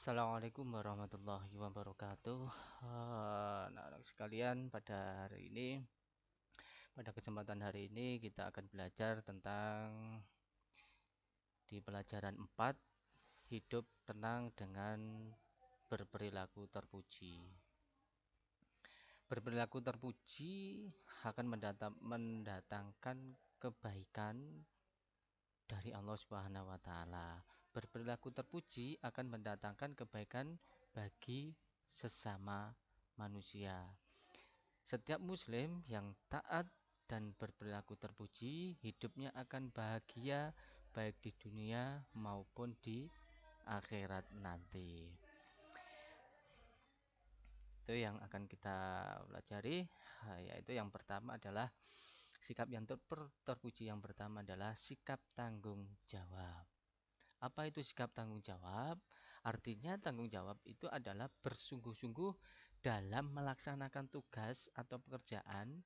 Assalamualaikum warahmatullahi wabarakatuh. Anak-anak sekalian, pada kesempatan hari ini kita akan belajar tentang di pelajaran 4 hidup tenang dengan berperilaku terpuji. Berperilaku terpuji akan mendatangkan kebaikan dari Allah Subhanahu wa taala. Berperilaku terpuji akan mendatangkan kebaikan bagi sesama manusia. Setiap muslim yang taat dan berperilaku terpuji, hidupnya akan bahagia baik di dunia maupun di akhirat nanti. Itu yang akan kita pelajari, yaitu yang pertama adalah sikap yang terpuji yang pertama adalah sikap tanggung jawab. Apa itu sikap tanggung jawab? Artinya tanggung jawab itu adalah bersungguh-sungguh dalam melaksanakan tugas atau pekerjaan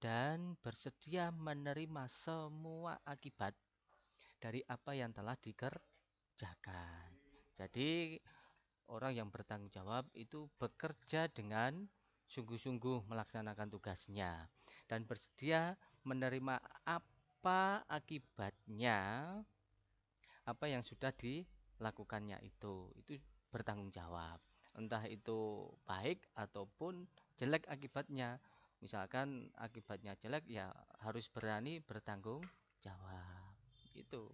dan bersedia menerima semua akibat dari apa yang telah dikerjakan. Jadi orang yang bertanggung jawab itu bekerja dengan sungguh-sungguh melaksanakan tugasnya dan bersedia menerima apa akibatnya, apa yang sudah dilakukannya itu bertanggung jawab. Entah itu baik ataupun jelek akibatnya. Misalkan akibatnya jelek, ya harus berani bertanggung jawab. Itu.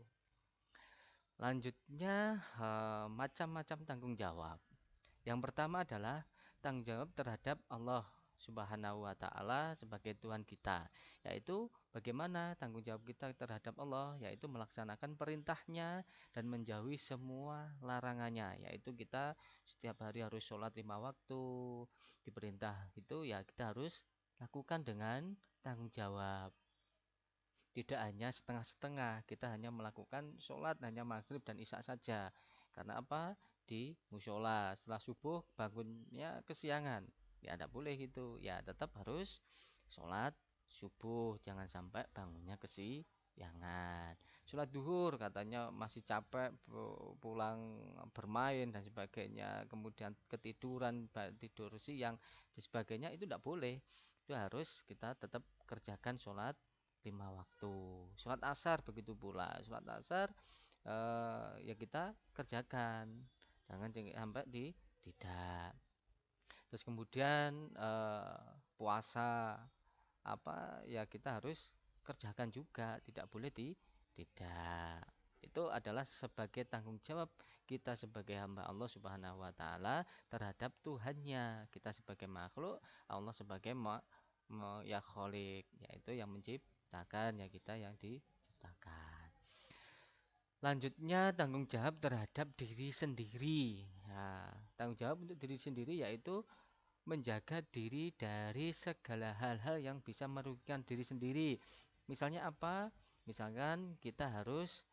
Lanjutnya, macam-macam tanggung jawab. Yang pertama adalah tanggung jawab terhadap Allah Subhanahu wa taala sebagai Tuhan kita, yaitu bagaimana tanggung jawab kita terhadap Allah, yaitu melaksanakan perintahnya dan menjauhi semua larangannya, yaitu kita setiap hari harus sholat 5 waktu. Diperintah itu ya kita harus lakukan dengan tanggung jawab. Tidak hanya setengah-setengah, kita hanya melakukan sholat hanya maghrib dan isya saja. Karena apa? Di musola setelah subuh bangunnya kesiangan. Ya tidak boleh gitu. Ya tetap harus sholat subuh, jangan sampai bangunnya kesiangan. Sholat duhur katanya masih capek pulang bermain dan sebagainya, kemudian ketiduran, tidur siang dan sebagainya, itu tidak boleh. Itu harus kita tetap kerjakan sholat 5 waktu. Sholat asar begitu pula. Sholat asar ya kita kerjakan. Jangan sampai tidak. Terus kemudian puasa apa ya kita harus kerjakan juga. Tidak boleh tidak. Itu adalah sebagai tanggung jawab kita sebagai hamba Allah Subhanahu wa taala terhadap Tuhannya. Kita sebagai makhluk, Allah sebagai ya kholik, yaitu yang menciptakan, ya kita yang diciptakan. Lanjutnya tanggung jawab terhadap diri sendiri. Nah, tanggung jawab untuk diri sendiri yaitu menjaga diri dari segala hal-hal yang bisa merugikan diri sendiri. Misalnya apa? Misalkan kita harus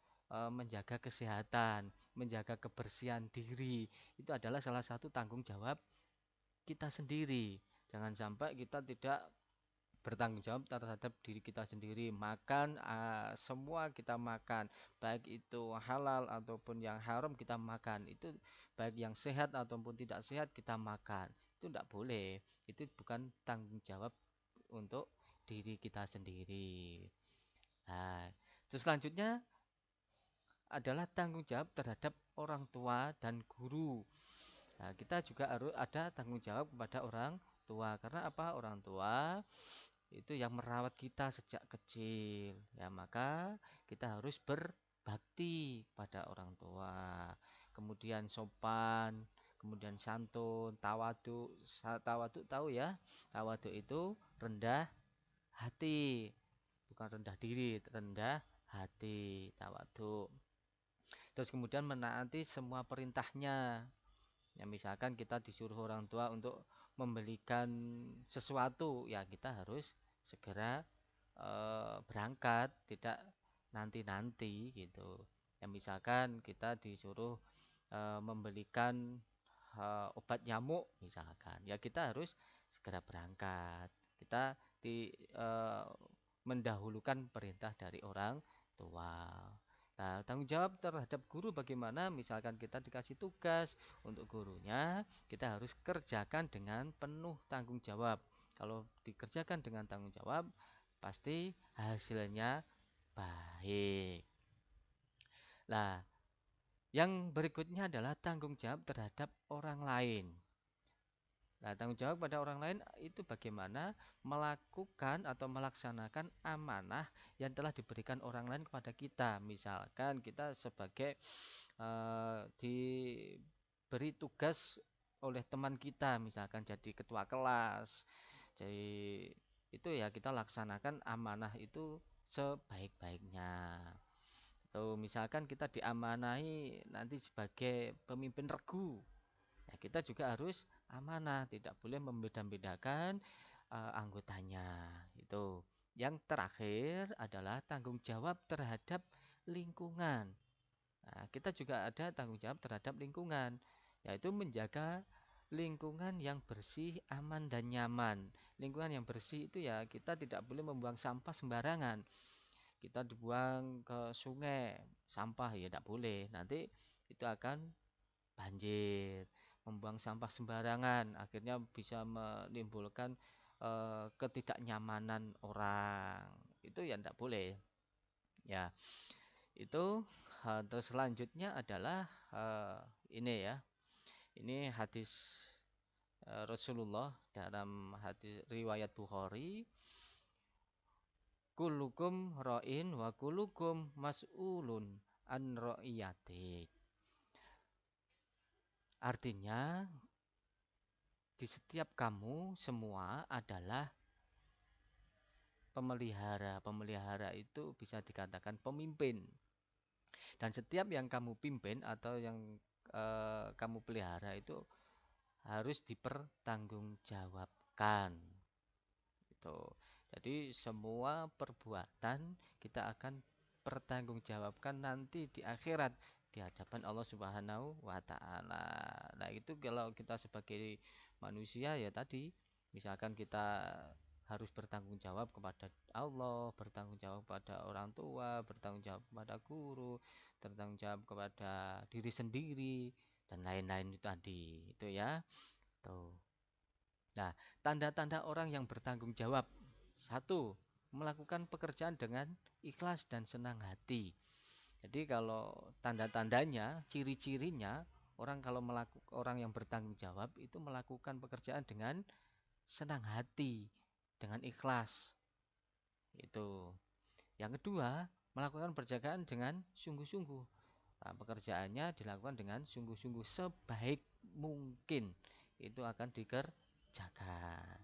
menjaga kesehatan, menjaga kebersihan diri. Itu adalah salah satu tanggung jawab kita sendiri. Jangan sampai kita tidak bertanggung jawab terhadap diri kita sendiri. Makan semua kita makan, baik itu halal ataupun yang haram kita makan. Itu baik yang sehat ataupun tidak sehat kita makan. Itu tidak boleh. Itu bukan tanggung jawab untuk diri kita sendiri. Nah, terus selanjutnya adalah tanggung jawab terhadap orang tua dan guru. Nah, kita juga harus ada tanggung jawab kepada orang tua. Karena apa? Orang tua itu yang merawat kita sejak kecil. Ya, maka kita harus berbakti pada orang tua. Kemudian sopan, kemudian santun, tawadu. Tawadu tahu ya? Tawadu itu rendah hati, bukan rendah diri, rendah hati, tawadu. Terus kemudian menaati semua perintahnya. Ya, misalkan kita disuruh orang tua untuk membelikan sesuatu, ya kita harus segera berangkat, tidak nanti-nanti gitu. Ya, misalkan kita disuruh membelikan obat nyamuk misalkan, ya kita harus segera berangkat. Kita mendahulukan perintah dari orang tua. Nah, tanggung jawab terhadap guru bagaimana? Misalkan kita dikasih tugas untuk gurunya, kita harus kerjakan dengan penuh tanggung jawab. Kalau dikerjakan dengan tanggung jawab, pasti hasilnya baik. Nah, yang berikutnya adalah tanggung jawab terhadap orang lain. Nah, tanggung jawab pada orang lain itu bagaimana melakukan atau melaksanakan amanah yang telah diberikan orang lain kepada kita. Misalkan kita sebagai diberi tugas oleh teman kita, misalkan jadi ketua kelas. Jadi itu ya kita laksanakan amanah itu sebaik-baiknya. Atau misalkan kita diamanahi nanti sebagai pemimpin regu. Ya, kita juga harus amanah, tidak boleh membeda-bedakan anggotanya. Itu. Yang terakhir adalah tanggung jawab terhadap lingkungan. Nah, kita juga ada tanggung jawab terhadap lingkungan, yaitu menjaga lingkungan yang bersih, aman, dan nyaman. Lingkungan yang bersih itu ya kita tidak boleh membuang sampah sembarangan. Kita dibuang ke sungai, sampah ya tidak boleh. Nanti itu akan banjir. Membuang sampah sembarangan akhirnya bisa menimbulkan ketidaknyamanan orang. Itu ya tidak boleh. Ya, itu terus selanjutnya adalah ini ya. Ini hadis Rasulullah dalam hadis riwayat Bukhari, kullukum ra'in wa kullukum mas'ulun an ra'iyati. Artinya di setiap kamu semua adalah pemelihara. Pemelihara itu bisa dikatakan pemimpin. Dan setiap yang kamu pimpin atau yang kamu pelihara itu harus dipertanggungjawabkan. Gitu. Jadi semua perbuatan kita akan pertanggungjawabkan nanti di akhirat di hadapan Allah Subhanahu wa taala. Nah, itu kalau kita sebagai manusia ya tadi misalkan kita harus bertanggung jawab kepada Allah, bertanggung jawab kepada orang tua, bertanggung jawab kepada guru, bertanggung jawab kepada diri sendiri dan lain-lain itu tadi. Itu ya. Tuh. Nah, tanda-tanda orang yang bertanggung jawab. Satu, melakukan pekerjaan dengan ikhlas dan senang hati. Jadi kalau tanda-tandanya, ciri-cirinya, orang yang bertanggung jawab itu melakukan pekerjaan dengan senang hati, dengan ikhlas. Itu. Yang kedua, melakukan pekerjaan dengan sungguh-sungguh. Nah, pekerjaannya dilakukan dengan sungguh-sungguh sebaik mungkin. Itu akan dikerjakan.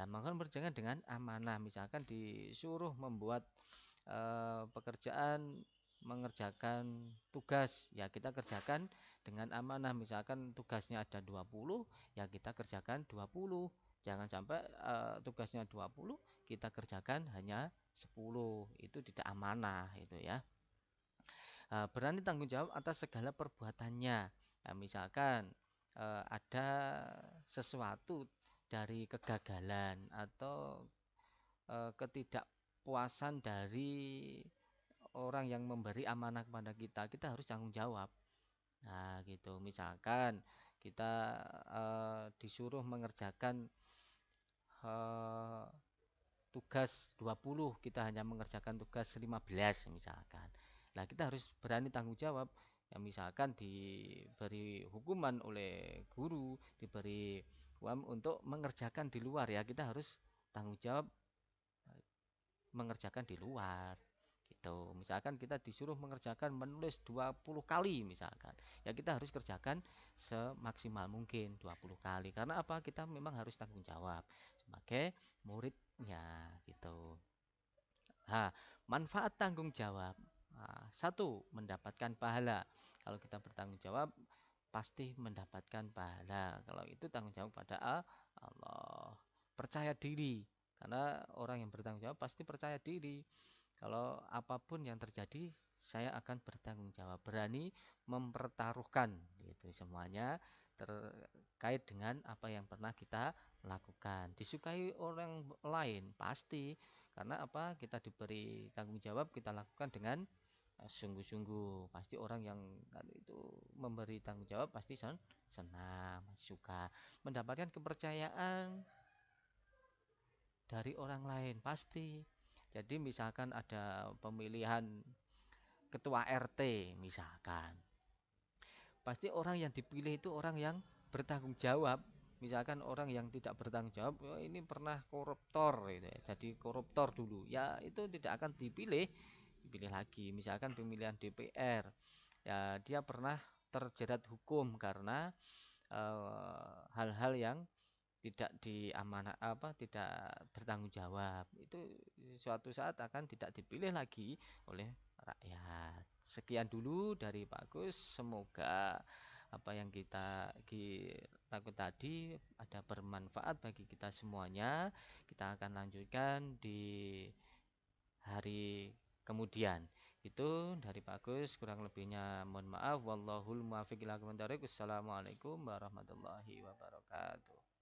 Melakukan pekerjaan dengan amanah. Misalkan disuruh membuat pekerjaan mengerjakan tugas, ya kita kerjakan dengan amanah. Misalkan tugasnya ada 20, ya kita kerjakan 20. Jangan sampai tugasnya 20 kita kerjakan hanya 10. Itu tidak amanah itu ya. Berani tanggung jawab atas segala perbuatannya. Nah, misalkan ada sesuatu dari kegagalan atau ketidakpuasan dari orang yang memberi amanah kepada kita, kita harus tanggung jawab. Nah, gitu. Misalkan kita disuruh mengerjakan eh, tugas 20, kita hanya mengerjakan tugas 15 misalkan. Nah, kita harus berani tanggung jawab. Ya, misalkan diberi hukuman oleh guru, diberi uang untuk mengerjakan di luar, ya kita harus tanggung jawab mengerjakan di luar gitu. Misalkan kita disuruh mengerjakan menulis 20 kali misalkan. Ya kita harus kerjakan semaksimal mungkin 20 kali. Karena apa? Kita memang harus tanggung jawab sebagai muridnya gitu. Nah, manfaat tanggung jawab. Nah, satu, mendapatkan pahala. Kalau kita bertanggung jawab pasti mendapatkan pahala. Kalau itu tanggung jawab pada Allah. Percaya diri. Karena orang yang bertanggung jawab pasti percaya diri. Kalau apapun yang terjadi, saya akan bertanggung jawab. Berani mempertaruhkan gitu semuanya terkait dengan apa yang pernah kita lakukan. Disukai orang lain pasti karena apa? Kita diberi tanggung jawab, kita lakukan dengan sungguh-sungguh. Pasti orang yang kan itu memberi tanggung jawab pasti senang, suka mendapatkan kepercayaan dari orang lain pasti. Jadi misalkan ada pemilihan ketua RT misalkan, pasti orang yang dipilih itu orang yang bertanggung jawab. Misalkan orang yang tidak bertanggung jawab, "Oh, ini pernah koruptor gitu ya, jadi koruptor dulu," ya itu tidak akan dipilih lagi. Misalkan pemilihan DPR, ya dia pernah terjerat hukum karena hal-hal yang tidak diamanah apa tidak bertanggung jawab, itu suatu saat akan tidak dipilih lagi oleh rakyat. Sekian dulu dari Pak Gus, semoga apa yang kita lakukan tadi ada bermanfaat bagi kita semuanya. Kita akan lanjutkan di hari kemudian. Itu dari Pak Gus, kurang lebihnya mohon maaf. Wallahul muwaffiq ila aqwamit thoriq. Wassalamualaikum warahmatullahi wabarakatuh.